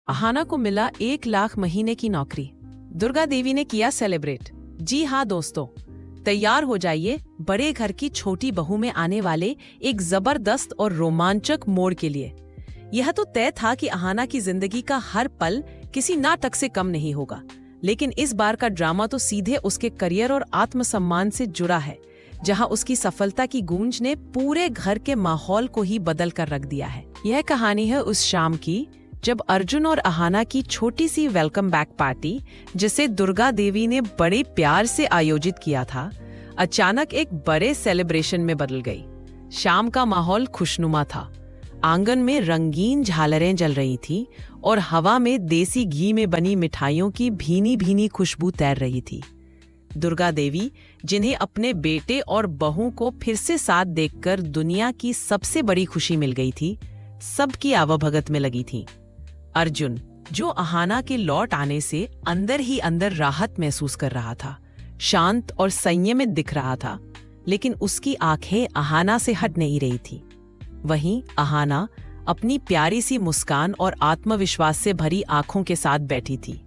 अहाना को मिला 1 लाख महीने की नौकरी। दुर्गा देवी ने किया सेलिब्रेट। जी हाँ दोस्तों, तैयार हो जाइए बड़े घर की छोटी बहू में आने वाले एक जबरदस्त और रोमांचक मोड़ के लिए। यह तो तय था कि अहाना की जिंदगी का हर पल किसी नाटक से कम नहीं होगा, लेकिन इस बार का ड्रामा तो सीधे उसके करियर और आत्मसम्मान से जुड़ा है, जहां उसकी सफलता की गूंज ने पूरे घर के माहौल को ही बदल कर रख दिया है। यह कहानी है उस शाम की जब अर्जुन और अहाना की छोटी सी वेलकम बैक पार्टी, जिसे दुर्गा देवी ने बड़े प्यार से आयोजित किया था, अचानक एक बड़े सेलिब्रेशन में बदल गई। शाम का माहौल खुशनुमा था। आंगन में रंगीन झालरें जल रही थीं और हवा में देसी घी में बनी मिठाइयों की भीनी भीनी खुशबू तैर रही थी। दुर्गा देवी, जिन्हें अपने बेटे और बहू को फिर से साथ देखकर दुनिया की सबसे बड़ी खुशी मिल गई थी, सबकी आवभगत में लगी थी। अर्जुन, जो अहाना के लौट आने से अंदर ही अंदर राहत महसूस कर रहा था, शांत और संयमित दिख रहा था, लेकिन उसकी आंखें अहाना से हट नहीं रही थी। वहीं अहाना अपनी प्यारी सी मुस्कान और आत्मविश्वास से भरी आंखों के साथ बैठी थी,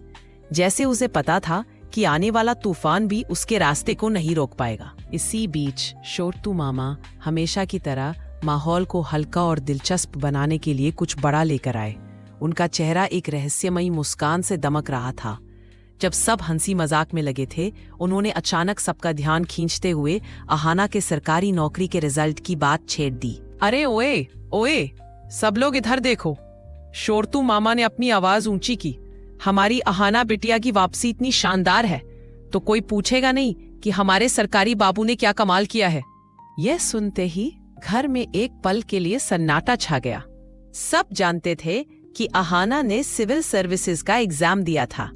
जैसे उसे पता था कि आने वाला तूफान भी उसके रास्ते को नहीं रोक पाएगा। इसी बीच शोरतू मामा हमेशा की तरह माहौल को हल्का और दिलचस्प बनाने के लिए कुछ बड़ा लेकर आए। उनका चेहरा एक रहस्यमयी मुस्कान से दमक रहा था। जब सब हंसी मजाक में लगे थे, उन्होंने अचानक सबका ध्यान खींचते हुए अहाना के सरकारी नौकरी के रिजल्ट की बात छेड़ दी। अरे ओए ओए, सब लोग इधर देखो। शोरतू मामा ने अपनी आवाज ऊंची की। हमारी अहाना बिटिया की वापसी इतनी शानदार है तो कोई पूछेगा नहीं कि हमारे सरकारी बाबू ने क्या कमाल किया है। यह सुनते ही घर में एक पल के लिए सन्नाटा छा गया। सब जानते थे कि अहाना ने सिविल सर्विसेज का एग्जाम दिया था।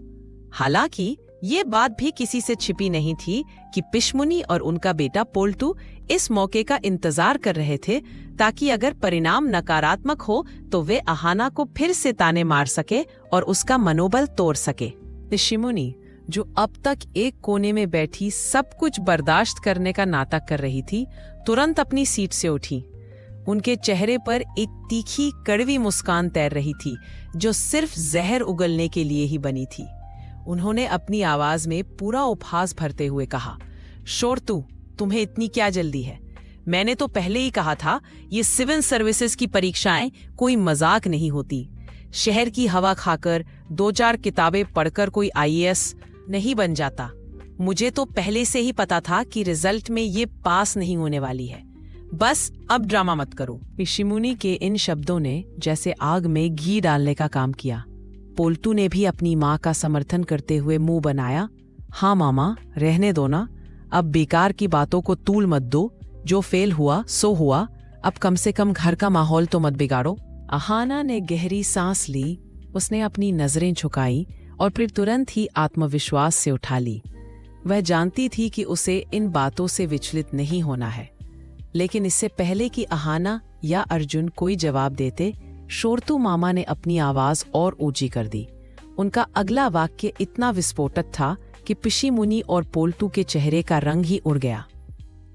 हालांकि ये बात भी किसी से छिपी नहीं थी कि पिशमुनी और उनका बेटा पोल्टू इस मौके का इंतजार कर रहे थे, ताकि अगर परिणाम नकारात्मक हो तो वे अहाना को फिर से ताने मार सके और उसका मनोबल तोड़ सके। पिशमुनी, जो अब तक एक कोने में बैठी सब कुछ बर्दाश्त करने का नाटक कर रही थी, तुरंत अपनी सीट से उठी। उनके चेहरे पर एक तीखी कड़वी मुस्कान तैर रही थी, जो सिर्फ जहर उगलने के लिए ही बनी थी। उन्होंने अपनी आवाज में पूरा उपहास भरते हुए कहा, शोरतू, तुम्हें इतनी क्या जल्दी है? मैंने तो पहले ही कहा था, ये सिविल सर्विसेज की परीक्षाएं कोई मजाक नहीं होती। शहर की हवा खाकर 2-4 किताबें पढ़कर कोई IAS नहीं बन जाता। मुझे तो पहले से ही पता था कि रिजल्ट में ये पास नहीं होने वाली है। बस अब ड्रामा मत करो। पिशिमुनी के इन शब्दों ने जैसे आग में घी डालने का काम किया। पोल्टू ने भी अपनी माँ का समर्थन करते हुए मुंह बनाया। हाँ मामा, रहने दो ना, अब बेकार की बातों को तूल मत दो। जो फेल हुआ सो हुआ, अब कम से कम घर का माहौल तो मत बिगाड़ो। अहाना ने गहरी सांस ली। उसने अपनी नजरें झुकाई और फिर तुरंत ही आत्मविश्वास से उठा ली। वह जानती थी कि उसे इन बातों से विचलित नहीं होना है, लेकिन इससे पहले कि अहाना या अर्जुन कोई जवाब देते, शोरतू मामा ने अपनी आवाज और ऊंची कर दी। उनका अगला वाक्य इतना विस्फोटक था कि पिशिमुनी और पोल्टू के चेहरे का रंग ही उड़ गया।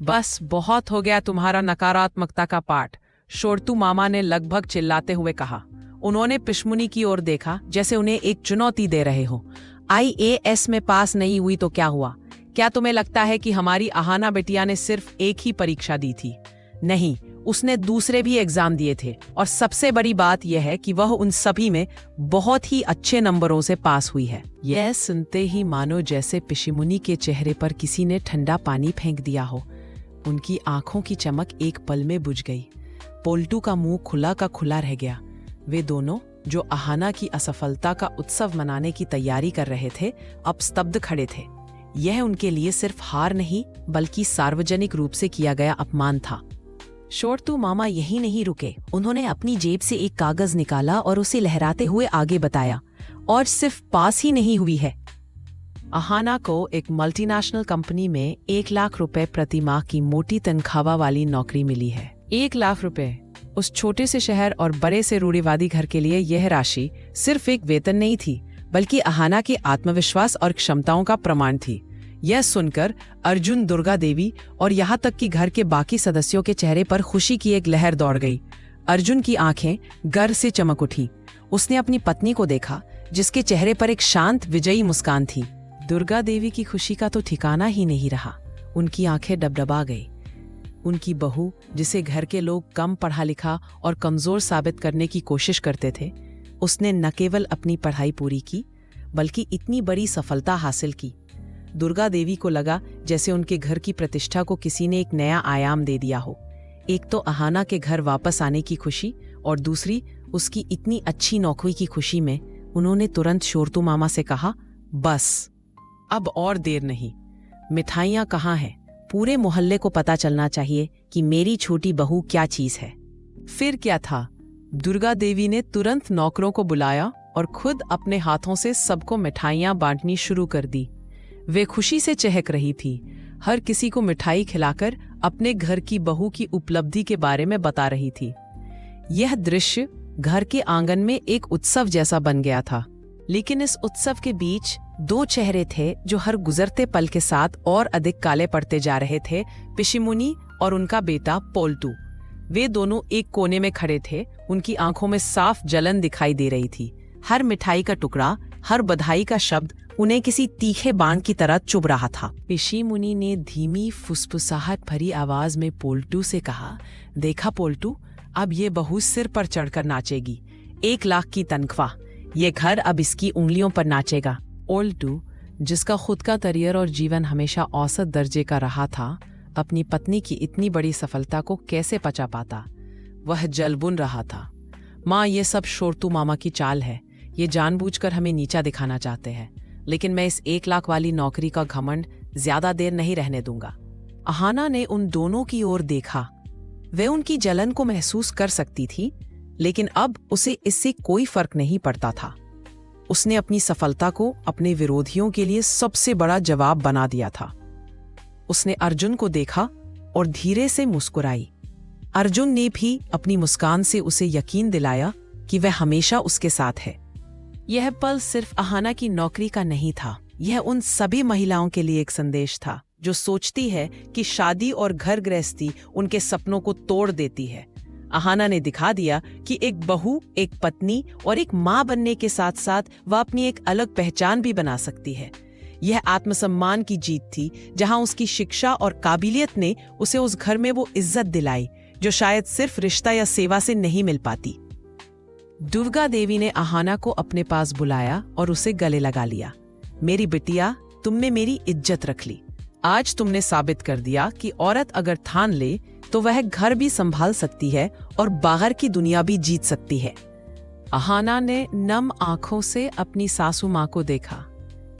बस बहुत हो गया तुम्हारा नकारात्मकता का पाठ, शोरतू मामा ने लगभग चिल्लाते हुए कहा। उन्होंने पिशमुनी की ओर देखा, जैसे उन्हें एक चुनौती दे रहे हो। IAS में पास नहीं हुई तो क्या हुआ? क्या तुम्हें लगता है कि हमारी अहाना बिटिया ने सिर्फ एक ही परीक्षा दी थी? नहीं, उसने दूसरे भी एग्जाम दिए थे, और सबसे बड़ी बात यह है कि वह उन सभी में बहुत ही अच्छे नंबरों से पास हुई है। यह सुनते ही मानो जैसे पिशिमुनी के चेहरे पर किसी ने ठंडा पानी फेंक दिया हो। उनकी आंखों की चमक एक पल में बुझ गई। पोल्टू का मुंह खुला का खुला रह गया। वे दोनों, जो अहाना की असफलता का उत्सव मनाने की तैयारी कर रहे थे, अब स्तब्ध खड़े थे। यह उनके लिए सिर्फ हार नहीं, बल्कि सार्वजनिक रूप से किया गया अपमान था। शोरतू मामा यही नहीं रुके। उन्होंने अपनी जेब से एक कागज निकाला और उसे लहराते हुए आगे बताया, और सिर्फ पास ही नहीं हुई है, अहाना को एक मल्टीनेशनल कंपनी में 1 लाख रुपए प्रति माह की मोटी तनख्वाह वाली नौकरी मिली है। 1 लाख रुपए उस छोटे से शहर और बड़े से रूढ़िवादी घर के लिए यह राशि सिर्फ एक वेतन नहीं थी, बल्कि अहाना के आत्मविश्वास और क्षमताओं का प्रमाण थी। यह सुनकर अर्जुन, दुर्गा देवी और यहाँ तक कि घर के बाकी सदस्यों के चेहरे पर खुशी की एक लहर दौड़ गई। अर्जुन की आंखें गर्व से चमक उठी। उसने अपनी पत्नी को देखा, जिसके चेहरे पर एक शांत विजयी मुस्कान थी। दुर्गा देवी की खुशी का तो ठिकाना ही नहीं रहा। उनकी आंखें डबडबा गई। उनकी बहू, जिसे घर के लोग कम पढ़ा लिखा और कमजोर साबित करने की कोशिश करते थे, उसने न केवल अपनी पढ़ाई पूरी की, बल्कि इतनी बड़ी सफलता हासिल की। दुर्गा देवी को लगा जैसे उनके घर की प्रतिष्ठा को किसी ने एक नया आयाम दे दिया हो। एक तो अहाना के घर वापस आने की खुशी, और दूसरी उसकी इतनी अच्छी नौकरी की खुशी में उन्होंने तुरंत शोरतू मामा से कहा, बस अब और देर नहीं, मिठाइयाँ कहाँ हैं? पूरे मोहल्ले को पता चलना चाहिए कि मेरी छोटी बहू क्या चीज है। फिर क्या था, दुर्गा देवी ने तुरंत नौकरों को बुलाया और खुद अपने हाथों से सबको मिठाइयाँ बांटनी शुरू कर दी। वे खुशी से चहक रही थी, हर किसी को मिठाई खिलाकर अपने घर की बहू की उपलब्धि के बारे में बता रही थी। यह दृश्य घर के आंगन में एक उत्सव जैसा बन गया था। लेकिन इस उत्सव के बीच दो चेहरे थे जो हर गुजरते पल के साथ और अधिक काले पड़ते जा रहे थे, पिशिमुनी और उनका बेटा पोल्टू। वे दोनों एक कोने में खड़े थे, उनकी आंखों में साफ जलन दिखाई दे रही थी। हर मिठाई का टुकड़ा, हर बधाई का शब्द उन्हें किसी तीखे बाण की तरह चुभ रहा था। पिशिमुनी ने धीमी फुसफुसाहट भरी आवाज में पोल्टू से कहा, देखा पोल्टू, अब ये बहू सिर पर चढ़कर नाचेगी। 1 लाख की तनख्वाह, ये घर अब इसकी उंगलियों पर नाचेगा। पोल्टू, जिसका खुद का करियर और जीवन हमेशा औसत दर्जे का रहा था, अपनी पत्नी की इतनी बड़ी सफलता को कैसे पचा पाता? वह जलबुन रहा था। माँ, ये सब शोरतू मामा की चाल है। ये जानबूझकर हमें नीचा दिखाना चाहते हैं, लेकिन मैं इस 1 लाख वाली नौकरी का घमंड ज्यादा देर नहीं रहने दूंगा। अहाना ने उन दोनों की ओर देखा। वे उनकी जलन को महसूस कर सकती थी, लेकिन अब उसे इससे कोई फर्क नहीं पड़ता था। उसने अपनी सफलता को अपने विरोधियों के लिए सबसे बड़ा जवाब बना दिया था। उसने अर्जुन को देखा और धीरे से मुस्कुराई। अर्जुन ने भी अपनी मुस्कान से उसे यकीन दिलाया कि वह हमेशा उसके साथ है। यह पल सिर्फ अहाना की नौकरी का नहीं था, यह उन सभी महिलाओं के लिए एक संदेश था जो सोचती है कि शादी और घर गृहस्थी उनके सपनों को तोड़ देती है। अहाना ने दिखा दिया कि एक बहू, एक पत्नी और एक माँ बनने के साथ साथ वह अपनी एक अलग पहचान भी बना सकती है। यह आत्मसम्मान की जीत थी, जहां उसकी शिक्षा और काबिलियत ने उसे उस घर में वो इज्जत दिलाई जो शायद सिर्फ रिश्ता या सेवा से नहीं मिल पाती। दुर्गा देवी ने अहाना को अपने पास बुलाया और उसे गले लगा लिया। मेरी बिटिया, तुमने मेरी इज्जत रख ली। आज तुमने साबित कर दिया कि औरत अगर ठान ले तो वह घर भी संभाल सकती है और बाहर की दुनिया भी जीत सकती है। अहाना ने नम आंखों से अपनी सासू माँ को देखा।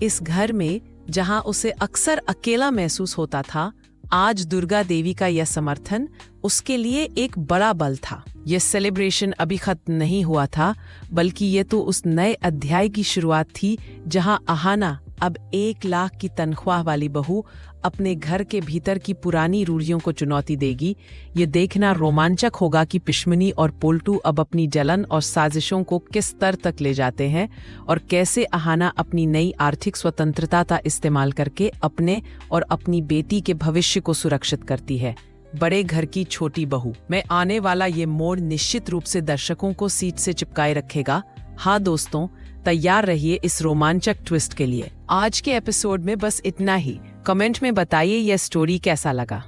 इस घर में जहां उसे अक्सर अकेला महसूस होता था, आज दुर्गा देवी का यह समर्थन उसके लिए एक बड़ा बल था। यह सेलिब्रेशन अभी खत्म नहीं हुआ था, बल्कि यह तो उस नए अध्याय की शुरुआत थी जहां अहाना, अब 1 लाख की तनख्वाह वाली बहू, अपने घर के भीतर की पुरानी रूढ़ियों को चुनौती देगी। ये देखना रोमांचक होगा कि पिशमुनी और पोल्टू अब अपनी जलन और साजिशों को किस स्तर तक ले जाते हैं और कैसे अहाना अपनी नई आर्थिक स्वतंत्रता का इस्तेमाल करके अपने और अपनी बेटी के भविष्य को सुरक्षित करती है। बड़े घर की छोटी बहू में आने वाला ये मोड़ निश्चित रूप से दर्शकों को सीट से चिपकाए रखेगा। हाँ दोस्तों, तैयार रहिए इस रोमांचक ट्विस्ट के लिए। आज के एपिसोड में बस इतना ही। कमेंट में बताइए यह स्टोरी कैसा लगा।